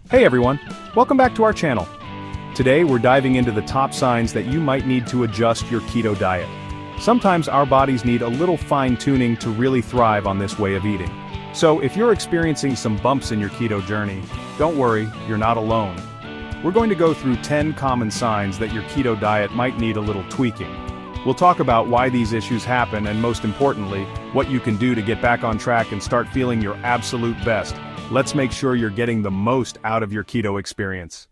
Hey everyone, welcome back to our channel. Today we're diving into the top signs that you might need to adjust your keto diet. Sometimes our bodies need a little fine-tuning to really thrive on this way of eating. So if you're experiencing some bumps in your keto journey, don't worry, you're not alone. We're going to go through 10 common signs that your keto diet might need a little tweaking. We'll talk about why these issues happen and most importantly, what you can do to get back on track and start feeling your absolute best. Let's make sure you're getting the most out of your keto experience.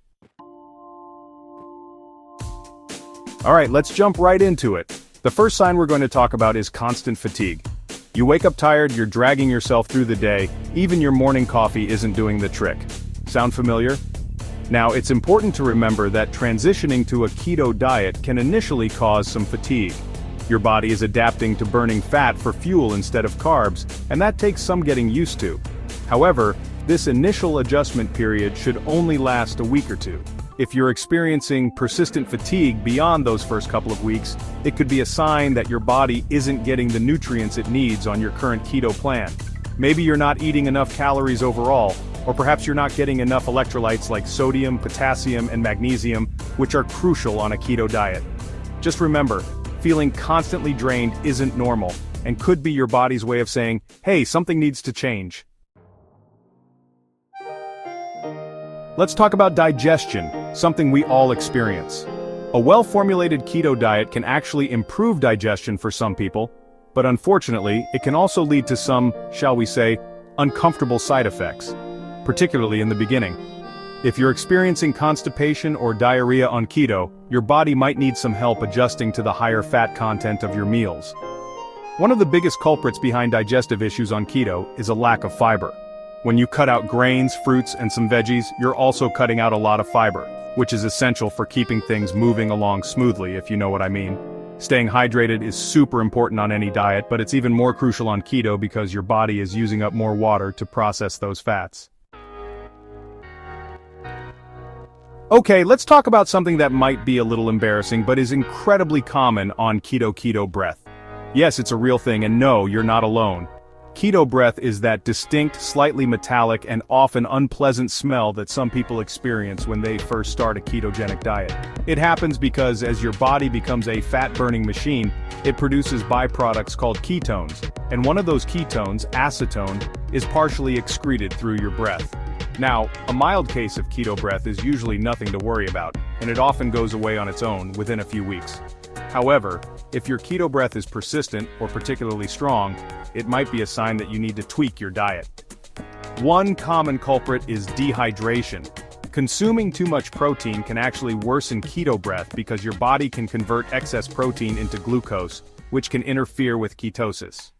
Alright, let's jump right into it. The first sign we're going to talk about is constant fatigue. You wake up tired, you're dragging yourself through the day, even your morning coffee isn't doing the trick. Sound familiar? Now, it's important to remember that transitioning to a keto diet can initially cause some fatigue. Your body is adapting to burning fat for fuel instead of carbs, and that takes some getting used to. However, this initial adjustment period should only last a week or two. If you're experiencing persistent fatigue beyond those first couple of weeks, it could be a sign that your body isn't getting the nutrients it needs on your current keto plan. Maybe you're not eating enough calories overall, or perhaps you're not getting enough electrolytes like sodium, potassium, and magnesium, which are crucial on a keto diet. Just remember, feeling constantly drained isn't normal, and could be your body's way of saying, hey, something needs to change. Let's talk about digestion, something we all experience. A well-formulated keto diet can actually improve digestion for some people, but unfortunately, it can also lead to some, shall we say, uncomfortable side effects, particularly in the beginning. If you're experiencing constipation or diarrhea on keto, your body might need some help adjusting to the higher fat content of your meals. One of the biggest culprits behind digestive issues on keto is a lack of fiber. When you cut out grains, fruits, and some veggies, you're also cutting out a lot of fiber, which is essential for keeping things moving along smoothly, if you know what I mean. Staying hydrated is super important on any diet, but it's even more crucial on keto because your body is using up more water to process those fats. Okay, let's talk about something that might be a little embarrassing but is incredibly common on keto breath. Yes, it's a real thing, and no, you're not alone. Keto breath is that distinct, slightly metallic, and often unpleasant smell that some people experience when they first start a ketogenic diet. It happens because as your body becomes a fat-burning machine, it produces byproducts called ketones, and one of those ketones, acetone, is partially excreted through your breath. Now, a mild case of keto breath is usually nothing to worry about, and it often goes away on its own within a few weeks. However, if your keto breath is persistent or particularly strong, it might be a sign that you need to tweak your diet. One common culprit is dehydration. Consuming too much protein can actually worsen keto breath because your body can convert excess protein into glucose, which can interfere with ketosis.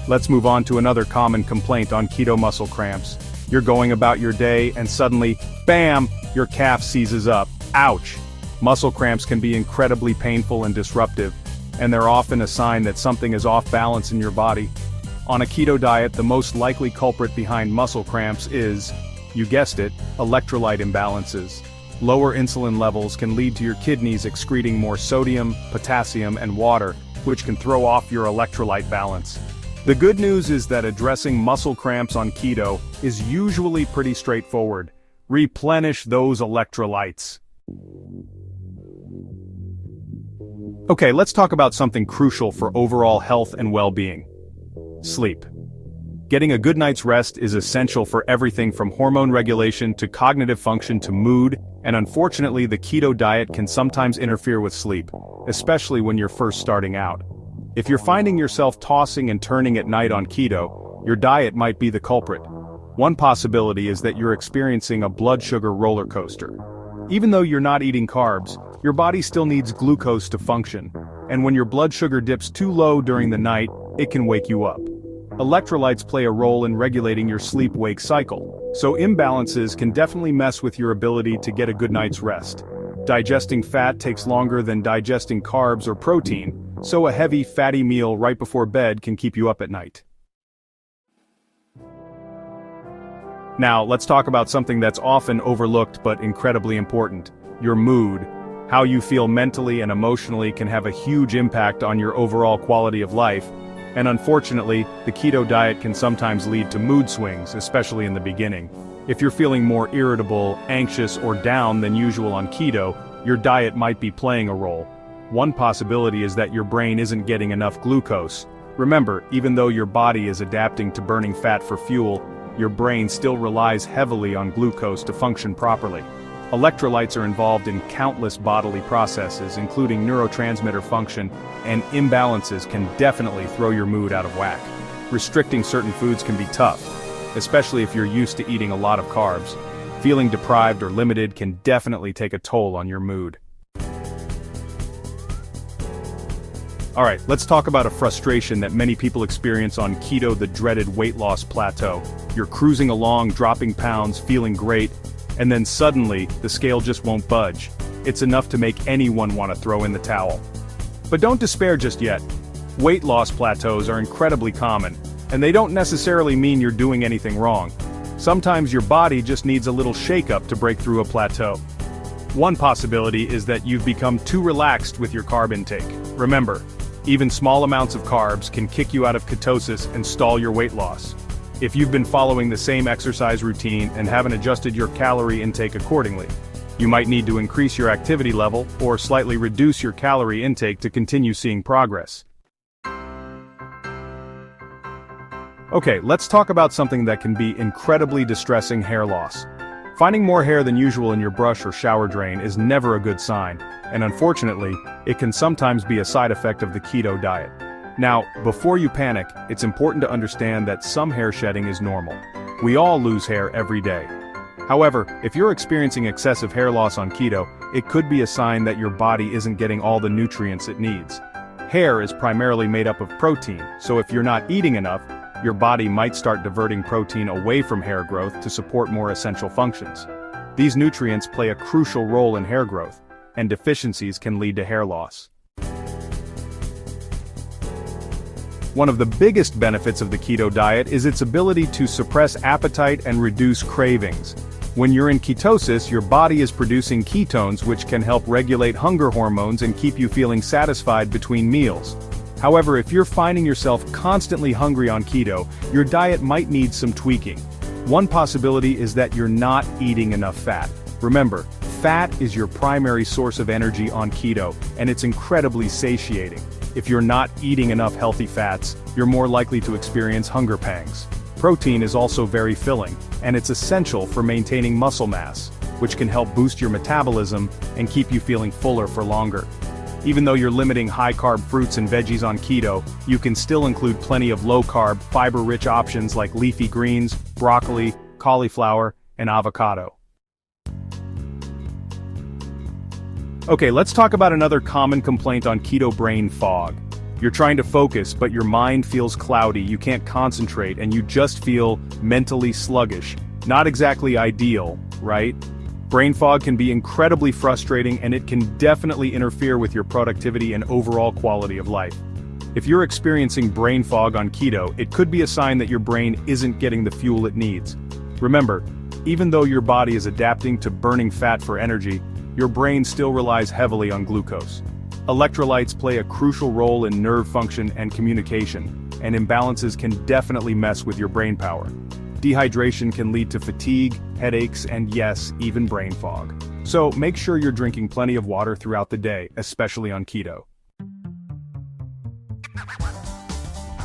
Let's move on to another common complaint on keto: muscle cramps. You're going about your day and suddenly, bam, your calf seizes up. Ouch! Muscle cramps can be incredibly painful and disruptive, and they're often a sign that something is off balance in your body. On a keto diet, the most likely culprit behind muscle cramps is, you guessed it, electrolyte imbalances. Lower insulin levels can lead to your kidneys excreting more sodium, potassium, and water, which can throw off your electrolyte balance. The good news is that addressing muscle cramps on keto is usually pretty straightforward. Replenish those electrolytes. Okay, let's talk about something crucial for overall health and well-being. Sleep. Getting a good night's rest is essential for everything from hormone regulation to cognitive function to mood, and unfortunately the keto diet can sometimes interfere with sleep, especially when you're first starting out. If you're finding yourself tossing and turning at night on keto, your diet might be the culprit. One possibility is that you're experiencing a blood sugar roller coaster. Even though you're not eating carbs, your body still needs glucose to function, and when your blood sugar dips too low during the night, it can wake you up. Electrolytes play a role in regulating your sleep-wake cycle, so imbalances can definitely mess with your ability to get a good night's rest. Digesting fat takes longer than digesting carbs or protein, so a heavy, fatty meal right before bed can keep you up at night. Now, let's talk about something that's often overlooked but incredibly important: your mood. How you feel mentally and emotionally can have a huge impact on your overall quality of life, And unfortunately, the keto diet can sometimes lead to mood swings, especially in the beginning. If you're feeling more irritable, anxious, or down than usual on keto, your diet might be playing a role. One possibility is that your brain isn't getting enough glucose. Remember, even though your body is adapting to burning fat for fuel, your brain still relies heavily on glucose to function properly. Electrolytes are involved in countless bodily processes, including neurotransmitter function, and imbalances can definitely throw your mood out of whack. Restricting certain foods can be tough, especially if you're used to eating a lot of carbs. Feeling deprived or limited can definitely take a toll on your mood. Alright, let's talk about a frustration that many people experience on keto, the dreaded weight loss plateau. You're cruising along, dropping pounds, feeling great, and then suddenly, the scale just won't budge. It's enough to make anyone want to throw in the towel. But don't despair just yet. Weight loss plateaus are incredibly common, and they don't necessarily mean you're doing anything wrong. Sometimes your body just needs a little shake-up to break through a plateau. One possibility is that you've become too relaxed with your carb intake. Remember, even small amounts of carbs can kick you out of ketosis and stall your weight loss. If you've been following the same exercise routine and haven't adjusted your calorie intake accordingly, you might need to increase your activity level or slightly reduce your calorie intake to continue seeing progress. Okay, let's talk about something that can be incredibly distressing: hair loss. Finding more hair than usual in your brush or shower drain is never a good sign, and unfortunately, it can sometimes be a side effect of the keto diet. Now, before you panic, it's important to understand that some hair shedding is normal. We all lose hair every day. However, if you're experiencing excessive hair loss on keto, it could be a sign that your body isn't getting all the nutrients it needs. Hair is primarily made up of protein, so if you're not eating enough, your body might start diverting protein away from hair growth to support more essential functions. These nutrients play a crucial role in hair growth, and deficiencies can lead to hair loss. One of the biggest benefits of the keto diet is its ability to suppress appetite and reduce cravings. When you're in ketosis, your body is producing ketones, which can help regulate hunger hormones and keep you feeling satisfied between meals. However, if you're finding yourself constantly hungry on keto, your diet might need some tweaking. One possibility is that you're not eating enough fat. Remember, fat is your primary source of energy on keto, and it's incredibly satiating. If you're not eating enough healthy fats, you're more likely to experience hunger pangs. Protein is also very filling, and it's essential for maintaining muscle mass, which can help boost your metabolism and keep you feeling fuller for longer. Even though you're limiting high-carb fruits and veggies on keto, you can still include plenty of low-carb, fiber-rich options like leafy greens, broccoli, cauliflower, and avocado. Okay, let's talk about another common complaint on keto: brain fog. You're trying to focus, but your mind feels cloudy, you can't concentrate, and you just feel mentally sluggish. Not exactly ideal, right? Brain fog can be incredibly frustrating, and it can definitely interfere with your productivity and overall quality of life. If you're experiencing brain fog on keto, it could be a sign that your brain isn't getting the fuel it needs. Remember, even though your body is adapting to burning fat for energy, your brain still relies heavily on glucose. Electrolytes play a crucial role in nerve function and communication, and imbalances can definitely mess with your brain power. Dehydration can lead to fatigue, headaches, and yes, even brain fog. So make sure you're drinking plenty of water throughout the day, especially on keto.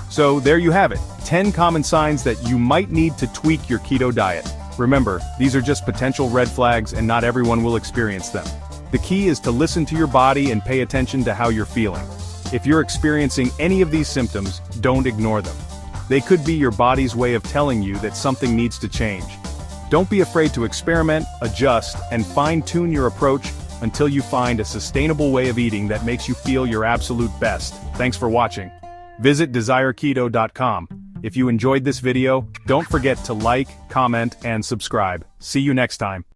So there you have it, 10 common signs that you might need to tweak your keto diet. Remember, these are just potential red flags, and not everyone will experience them. The key is to listen to your body and pay attention to how you're feeling. If you're experiencing any of these symptoms, don't ignore them. They could be your body's way of telling you that something needs to change. Don't be afraid to experiment, adjust, and fine-tune your approach until you find a sustainable way of eating that makes you feel your absolute best. Thanks for watching. Visit DesireKeto.com. If you enjoyed this video, don't forget to like, comment, and subscribe. See you next time.